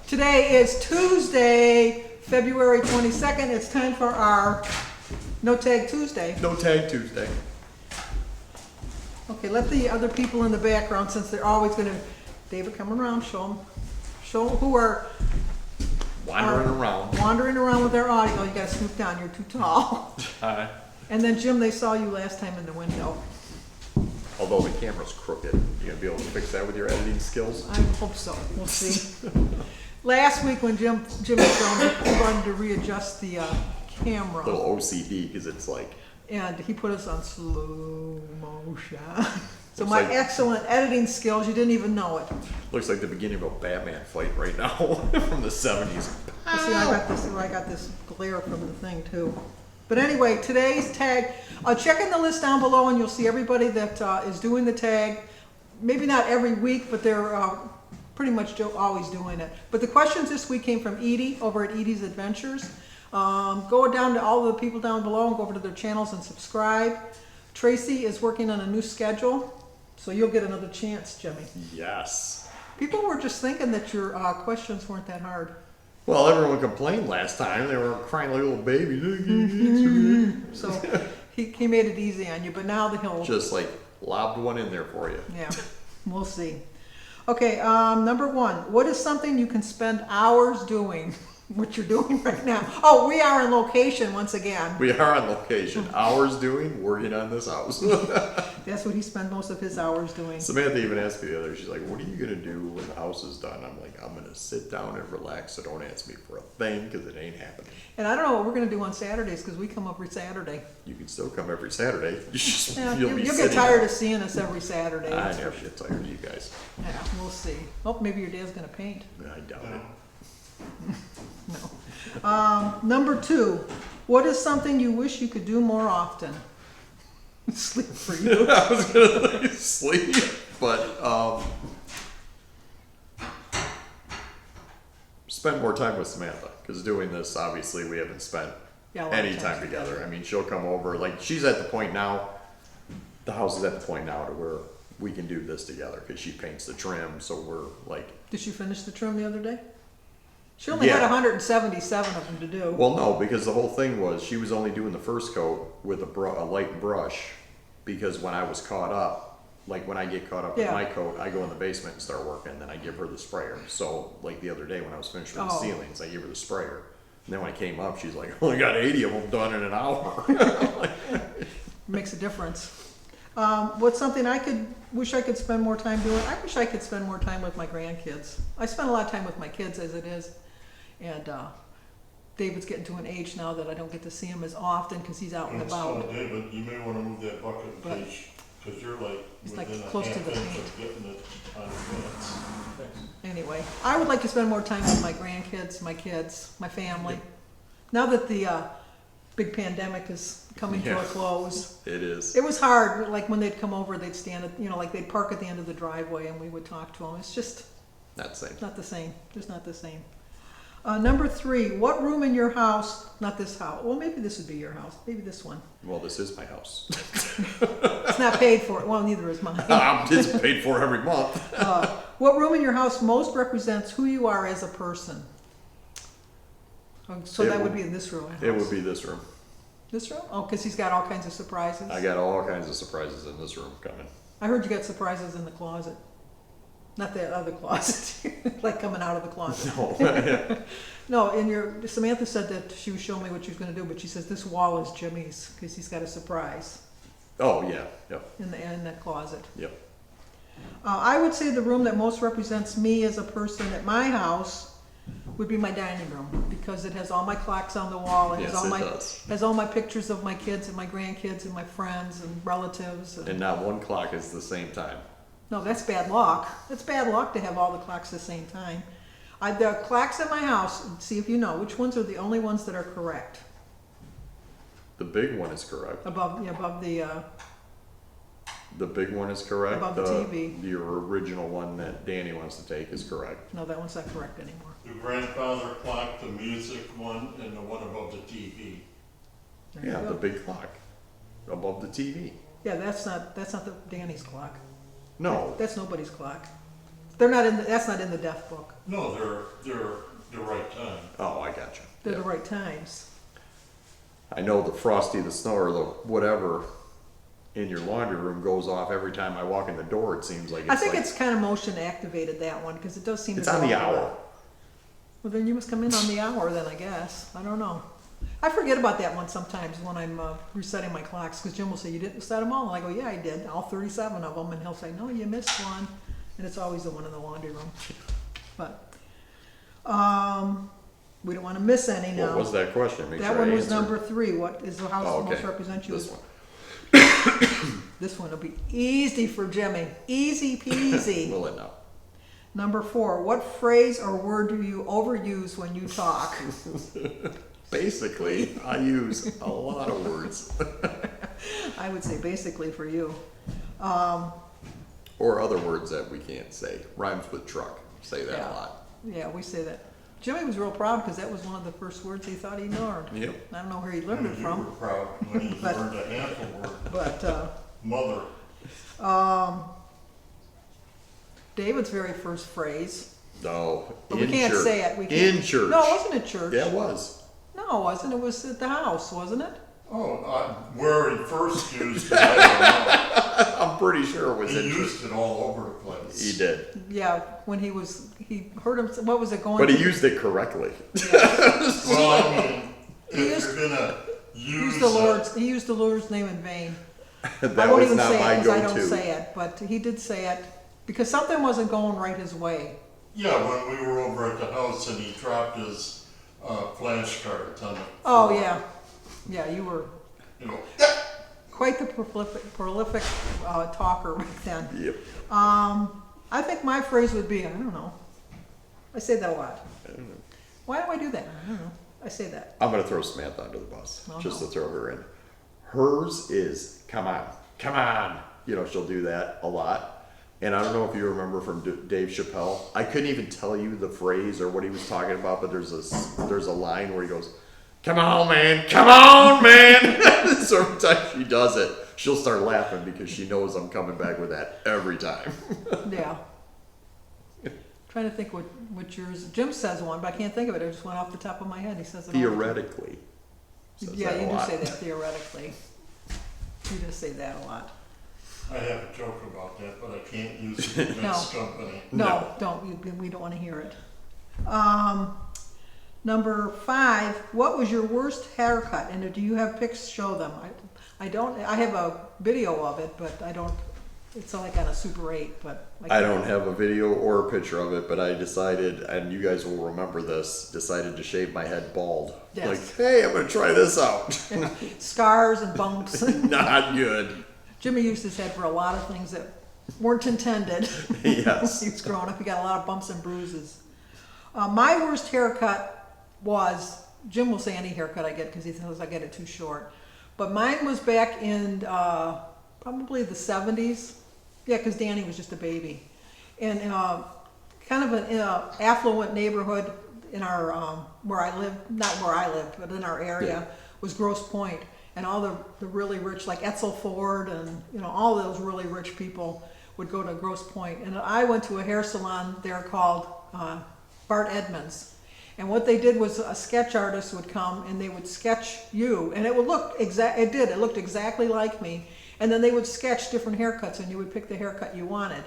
Today is Tuesday, February 22nd. It's time for our No Tag Tuesday. No Tag Tuesday. Okay, let the other people in the background, since they're always going to, David, come around, show them who are wandering around with their audio. You got to scoot down, you're too tall. Hi. And then Jim, they saw you last time in the window. Although the camera's crooked, you gonna be able to fix that with your editing skills? I hope so. We'll see. Last week when Jim was filming, he wanted to readjust the camera. A little OCD, because it's like... And he put us on slow motion. So Looks my like- excellent editing skills, you didn't even know it. Looks like the beginning of a Batman fight right now from the 70s. See, I got this glare from the thing too. But anyway, today's tag, check in the list down below and you'll see everybody that is doing the tag. Maybe not every week, but they're pretty much always doing it. But the questions this week came from Edie over at Edie's Adventures. Go down to all the people down below and go over to their channels and subscribe. Tracy is working on a new schedule, so you'll get another chance, Jimmy. Yes. People were just thinking that your questions weren't that hard. Well, everyone complained last time. They were crying like little babies. So he made it easy on you, but now he'll... Just like lobbed one in there for you. Yeah, we'll see. Okay, number one, what is something you can spend hours doing? What you're doing right now. Oh, we are on location once again. We are on location. Hours working on this house. That's what he spent most of his hours doing. Samantha even asked me the other day, she's like, what are you going to do when the house is done? I'm like, I'm going to sit down and relax, so don't ask me for a thing, because it ain't happening. And I don't know what we're going to do on Saturdays, because we come every Saturday. You can still come every Saturday. You'll get tired of seeing us every Saturday. I never get tired of you guys. Yeah, we'll see. Oh, maybe your dad's going to paint. I doubt it. No. Number two, what is something you wish you could do more often? Sleep for you. I was going to sleep, but spend more time with Samantha, because doing this, obviously, we haven't spent any time together. I mean, she'll come over, like, she's at the point now, the house is at the point now to where we can do this together, because she paints the trim, so we're like... Did she finish the trim the other day? She only had 177 of them to do. Well, no, because the whole thing was she was only doing the first coat with a light brush, because when I was caught up, like when I get caught up with my coat, I go in the basement and start working, and then I give her the sprayer. So, like the other day when I was finishing the ceilings, I gave her the sprayer. And then when I came up, she's like, I only got 80 of them done in an hour. Makes a difference. What's something wish I could spend more time doing? I wish I could spend more time with my grandkids. I spend a lot of time with my kids as it is. And David's getting to an age now that I don't get to see him as often because he's out and about. So, David, you may want to move that bucket because you're like within a close to half the inch paint. of getting it on your pants. Anyway, I would like to spend more time with my grandkids, my kids, my family. Now that the big pandemic is coming to a close. It is. It was hard. Like when they'd come over, they'd stand at, like they'd park at the end of the driveway and we would talk to them. It's just not the same. Not the same. Just not the same. Number three, what room in your house, not this house, well maybe this would be your house, maybe this one. Well, this is my house. It's not paid for, well neither is mine. It's paid for every month. What room in your house most represents who you are as a person? So that would be in this room. It would be this room. This room? Oh, because he's got all kinds of surprises. I got all kinds of surprises in this room coming. I heard you got surprises in the closet. Not that other closet, like coming out of the closet. No. No, Samantha said that she was showing me what she was going to do, but she says this wall is Jimmy's because he's got a surprise. Oh, yeah. Yep. In that closet. Yep. I would say the room that most represents me as a person at my house would be my dining room because it has all my clocks on the wall. It has all my pictures of my kids and my grandkids and my friends and relatives. And not one clock is the same time. No, that's bad luck. It's bad luck to have all the clocks at the same time. The clocks at my house, see if you know, which ones are the only ones that are correct? The big one is correct. above The big one is correct. Above the TV. Your original one that Danny wants to take is correct. no, that one's not correct anymore. The grandfather clock, the music one, and the one above the TV. There you Yeah, go. the big clock above the TV. Yeah, that's not the Danny's clock. No, That's nobody's clock. They're not in, that's not in the deaf book. No, they're the right time. oh, I got you. They're the right times. I know the Frosty the Snow or the whatever in your laundry room goes off every time I walk in the door. It seems like it's I think like, it's kind of motion activated, that one, because it does seem to it's go on the off a lot. hour. Well, then you must come in on the hour then, I guess. I don't know. I forget about that one sometimes when I'm resetting my clocks, because Jim will say, you didn't set them all? And I go, yeah, I did, all 37 of them. And he'll say, no, you missed one. And it's always the one in the laundry room. But we don't want to miss any now. What was that question? Make That sure one I was answered. number 3. What is the house Oh, that most okay. represents you? This one. This one will be easy for Jimmy. Easy peasy. We'll let know. Number 4, what phrase or word do you overuse when you talk? Basically, I use a lot of words. I would say basically for you. Or other words that we can't say. Rhymes with truck. Say that Yeah. a lot. Yeah, we say that. Jimmy was real proud because that was one of the first words he thought he learned. Yep. I don't know where he learned it You were from, proud when you But- learned a half a word. but Mother. David's very first phrase. No. But we in can't church. say it. We can't. In church. No, it wasn't at church. Yeah, it was. No, it wasn't. It was at the house, wasn't it? Oh, where he first used it, I I'm pretty sure it was don't know. in He church. used it all over the place. He did. Yeah, when he heard him. What was it going? But he used it correctly. Well, I mean, He if used- you're gonna He use used the Lord's name in vain. That I won't was even not say my it because I go-to. don't say it, but he did say it because something wasn't going right his way. Yeah, when we were over at the house and he dropped his flashcards on the Oh floor. yeah, you were You know, quite the prolific talker back then. Yep. I think my phrase would be, I don't know. I say that a lot. Why do I do that? I don't know. I say that. I'm going to throw Samantha under the bus Oh, just no. to throw her in. Hers is, come on, come on. You know, she'll do that a lot. And I don't know if you remember from Dave Chappelle. I couldn't even tell you the phrase or what he was talking about, but there's a line where he goes, come on, man, come on, man. So every time she does it, she'll start laughing because she knows I'm coming back with that every time. Yeah. Trying to think what yours. Jim says one, but I can't think of it. It just went off the top of my head. He says it all the time. Theoretically. Says Yeah, that a you do lot. say that theoretically. You just say that a lot. I have a joke about that, but I can't use it in No. this company. No, don't. We don't want to hear it. Number 5. What was your worst haircut? And do you have pics? Show them. I don't. I have a video of it, but I don't. It's like on a Super 8, but I don't have a video or a picture of it, but I decided, and you guys will remember this, decided to shave my head bald. Yes. Like, hey, I'm going to try this out. scars and bumps. Not good. Jimmy used his head for a lot of things that weren't intended. Yes. He was growing up. He got a lot of bumps and bruises. My worst haircut was, Jim will say any haircut I get because he says I get it too short. But mine was back in probably the 70s. Yeah, because Danny was just a baby. And kind of an affluent neighborhood in our, where I lived, not where I lived, but in our area, was Grosse Pointe. And all the really rich, like Etzel Ford and, you know, all those really rich people would go to Grosse Pointe. And I went to a hair salon there called Bart Edmonds. And what they did was a sketch artist would come and they would sketch you. And it would look it looked exactly like me. And then they would sketch different haircuts and you would pick the haircut you wanted.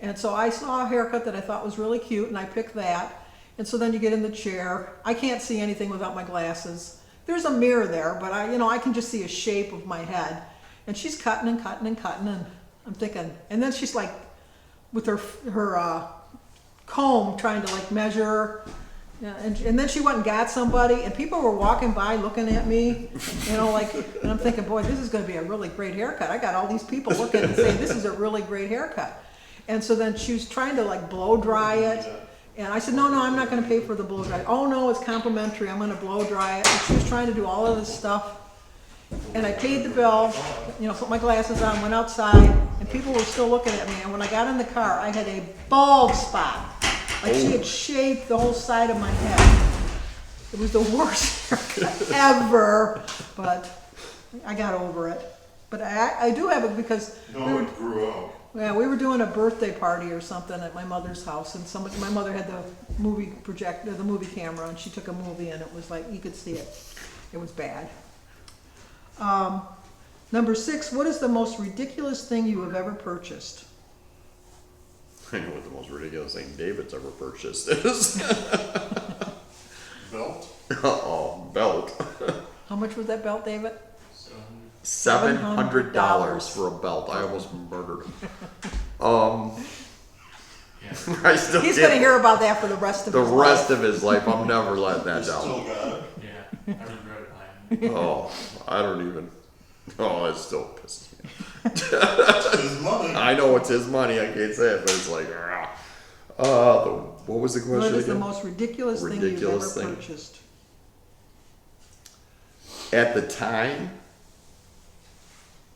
And so I saw a haircut that I thought was really cute and I picked that. And so then you get in the chair. I can't see anything without my glasses. There's a mirror there, but I can just see a shape of my head. And she's cutting and cutting and cutting and I'm thinking, and then she's like with her comb trying to like measure. Yeah, and then she went and got somebody, and people were walking by looking at me, you know, like, and I'm thinking, boy, this is going to be a really great haircut. I got all these people looking and saying, this is a really great haircut. And so then she was trying to like blow dry it, and I said, no, I'm not going to pay for the blow dry. Oh no, it's complimentary. I'm going to blow dry it. And she was trying to do all of this stuff, and I paid the bill, you know, put my glasses on, went outside, and people were still looking at me. And when I got in the car, I had a bald spot. Like she had shaved the whole side of my head. It was the worst haircut ever, but I got over it. But I do have it because No, it grew out. yeah, we were doing a birthday party or something at my mother's house, and my mother had the movie projector, the movie camera, and she took a movie, and it was like, you could see it. It was bad. Number 6, what is the most ridiculous thing you have ever purchased? I know what the most ridiculous thing David's ever purchased is. Belt? Oh, belt. How much was that belt, David? $700 for a belt. I almost murdered him. I still He's can't- gonna hear about that for the rest of the his life. rest of his life. I'm never letting that Still down. got it. Yeah, I regret it. Oh, I don't even. Oh, it still pisses me It's his money. I know it's his money. I can't say it, but it's like, what was the question What is the again? most ridiculous thing you've Ridiculous ever thing. purchased? At the time,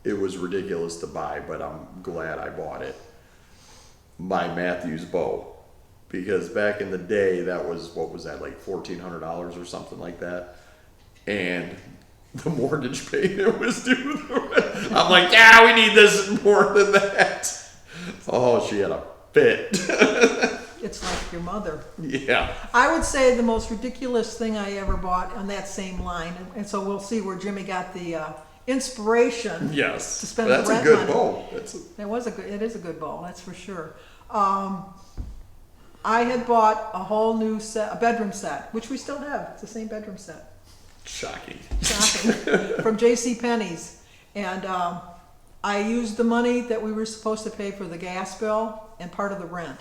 it was ridiculous to buy, but I'm glad I bought it. My Matthews bow. Because back in the day, that was, what was that, like $1,400 or something like that? And the mortgage payment was due. I'm like, yeah, we need this more than that. Oh, she had a fit. It's like your mother. Yeah. I would say the most ridiculous thing I ever bought on that same line, and so we'll see where Jimmy got the inspiration. Yes. To spend That's the a rent good money. bow. It is a good bow, that's for sure. I had bought a whole new set, a bedroom set, which we still have. It's the same bedroom set. Shocking. Shocking. From J.C. Penney's, and I used the money that we were supposed to pay for the gas bill and part of the rent.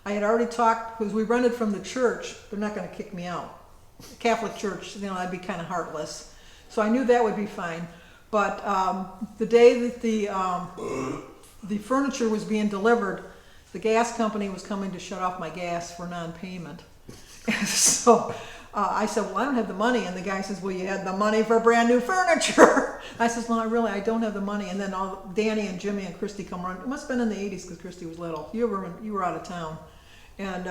I had already talked, because we rented from the church, they're not going to kick me out. Catholic church, you know, I'd be kind of heartless. So I knew that would be fine. But the day that the furniture was being delivered, the gas company was coming to shut off my gas for non-payment. So I said, well, I don't have the money. And the guy says, well, you had the money for brand new furniture. I says, well, I don't have the money. And then Danny and Jimmy and Christy come around. It must have been in the 80s because Christy was little. You were out of town. And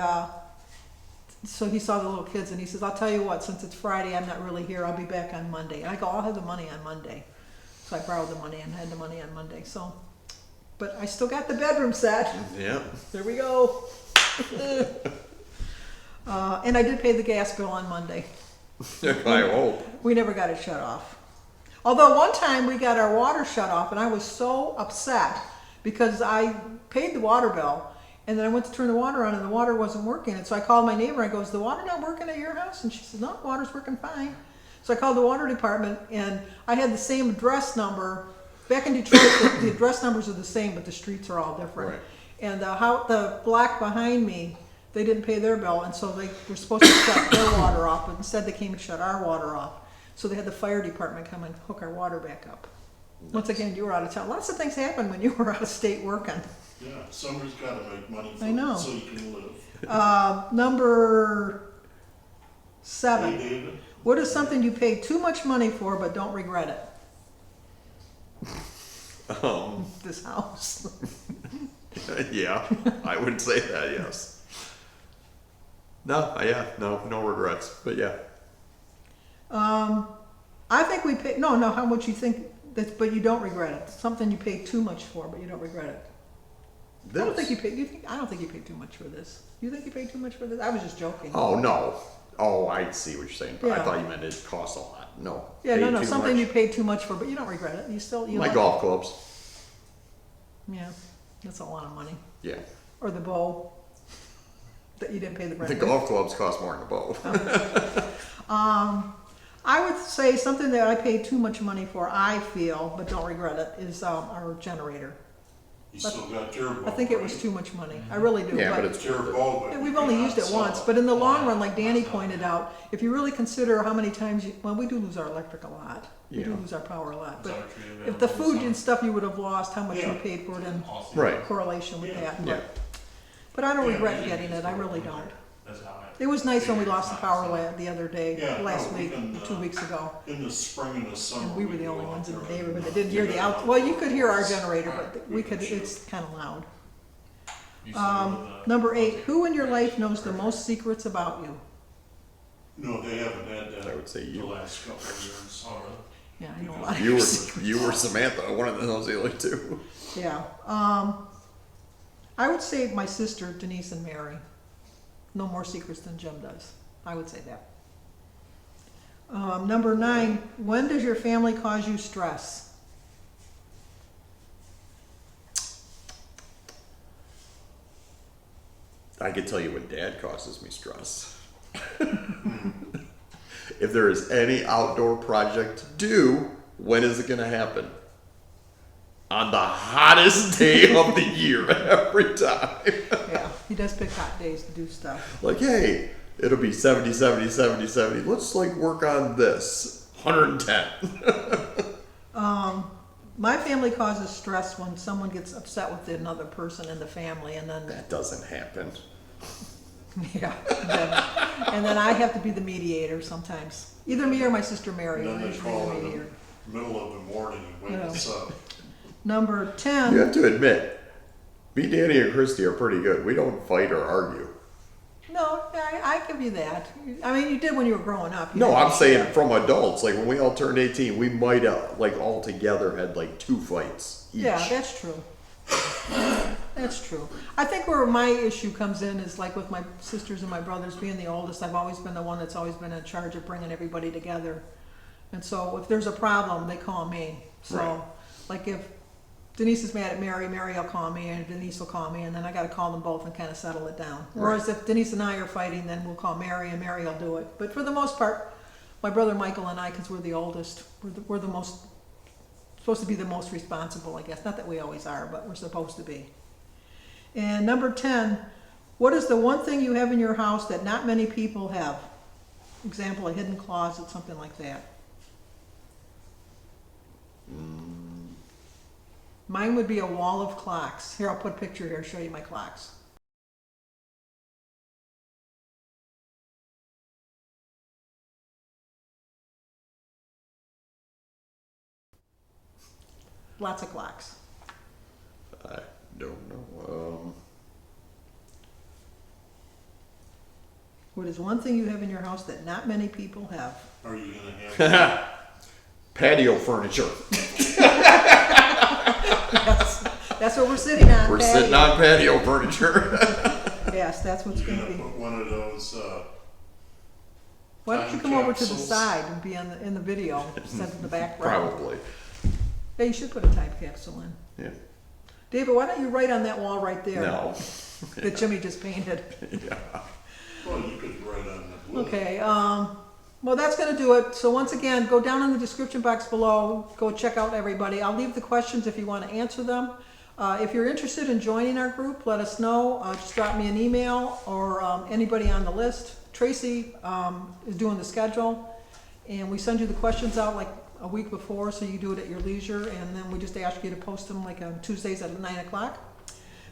so he saw the little kids and he says, I'll tell you what, since it's Friday, I'm not really here. I'll be back on Monday. And I go, I'll have the money on Monday. So I borrowed the money and had the money on Monday. So, but I still got the bedroom set. Yeah. There we go. And I did pay the gas bill on Monday. I hope. We never got it shut off. Although one time we got our water shut off and I was so upset because I paid the water bill and then I went to turn the water on and the water wasn't working. And so I called my neighbor. I go, is the water not working at your house? And she said, no, the water's working fine. So I called the water department and I had the same address number. Back in Detroit, the address numbers are the same, but the streets are all different. Right. And the block behind me, they didn't pay their bill, and so they were supposed to shut their water off, but instead they came and shut our water off. So they had the fire department come and hook our water back up. Once again, you were out of town. Lots of things happen when you were out of state working. Yeah, somebody's got to make money I know. so you can live. Number Hey, 7. David? What is something you paid too much money for but don't regret it? This house. Yeah, I would say that, yes. No regrets, but yeah. I think we paid, no, how much you think, but you don't regret it. Something you paid too much for, but you don't regret it. I don't think you paid, I don't think you paid too much for this. You think you paid too much for this? I was just joking. Oh, no. Oh, I see what you're saying. But I Yeah. thought you meant it cost a lot. No. Yeah, Paid no, too something much. you paid too much for, but you don't regret it. You My like golf clubs. it. Yeah, that's a lot of money. Yeah. Or the bow that you didn't pay the rent. The golf clubs cost more than a bow. I would say something that I paid too much money for, I feel, but don't regret it, is our generator. You still got your boat, I think it was right? too much money. I really do. Yeah, but It's your boat, but Yeah, you we've only cannot used it sell once, but in the long run, like Danny pointed out, if you really consider how many times well, we do lose our electric a lot. We do Yeah. lose our power a lot. But Dollar Tree if the available food summer. and stuff you would have lost, how much you Yeah. paid for it in Awesome. Right. correlation with Yeah. that. Yeah. But I don't Yeah, regret we getting it. I really don't. That's how I It was nice when we lost the power the other day, Yeah, last no, we week, can, 2 weeks ago. In the spring and the summer. And we were the go only out ones in the there and, neighborhood that didn't hear the out, well, you could hear our generator, but we could, it's kind of loud. You see with the- Number 8, who in your life knows the most secrets about you? No, they haven't had that. I would say The you. last couple of years. Oh, really? Yeah, I know a lot of You your were secrets. you were Samantha, one of those the other two. Yeah, I would say my sister Denise and Mary. No more secrets than Jim does. I would say that. Number 9, when does your family cause you stress? I could tell you when Dad causes me stress. If there is any outdoor project to do, when is it going to happen? On the hottest day of the year, every time. Yeah, he does pick hot days to do stuff. Like, hey, it'll be 70, 70, 70, 70. Let's like work on this. 110. My family causes stress when someone gets upset with another person in the family, and then That doesn't happen. yeah, and then I have to be the mediator sometimes. Either me or my sister Mary. And then We're they usually call the in mediator. the middle of the morning and wake Yeah. us up. Number 10. You have to admit, me, Danny, and Christy are pretty good. We don't fight or argue. No, I give you that. I mean, you did when you were growing up. You No, didn't- I'm saying from adults. Like when we all turned 18, we might have like all together had like 2 fights each. Yeah, that's true. That's true. I think where my issue comes in is like with my sisters and my brothers being the oldest, I've always been the one that's always been in charge of bringing everybody together. And so if there's a problem, they call me. So Right. like if Denise is mad at Mary, Mary will call me and Denise will call me, and then I gotta call them both and kind of settle it down. Whereas if Denise and I are fighting, then we'll call Mary and Mary will do it. But for the most part, my brother Michael and I, because we're the oldest, we're the most, supposed to be the most responsible, I guess. Not that we always are, but we're supposed to be. And number 10, what is the one thing you have in your house that not many people have? Example, a hidden closet, something like that. Mine would be a wall of clocks. Here, I'll put a picture here, show you my clocks. Lots of clocks. I don't know. What is one thing you have in your house that not many people have? Are you gonna have? Patio furniture. That's what we're sitting on. We're patio. sitting on patio furniture. Yes, that's what's You're gonna gonna be. put one of those, Why don't you time come over to the capsules. side and be in the video instead of the background? Probably. Yeah, you should put a time capsule in. Yeah. David, why don't you write on that wall right there No. that Jimmy just painted? well, you could write on the blue. Okay, well, that's gonna do it. So once again, go down in the description box below, go check out everybody. I'll leave the questions if you wanna answer them. If you're interested in joining our group, let us know. Just drop me an email or anybody on the list. Tracy is doing the schedule, and we send you the questions out like a week before, so you do it at your leisure, and then we just ask you to post them like on Tuesdays at 9 o'clock.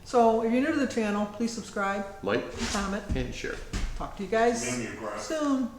So if you're new to the channel, please subscribe, Like comment, and share. talk to you guys Name your graph. soon.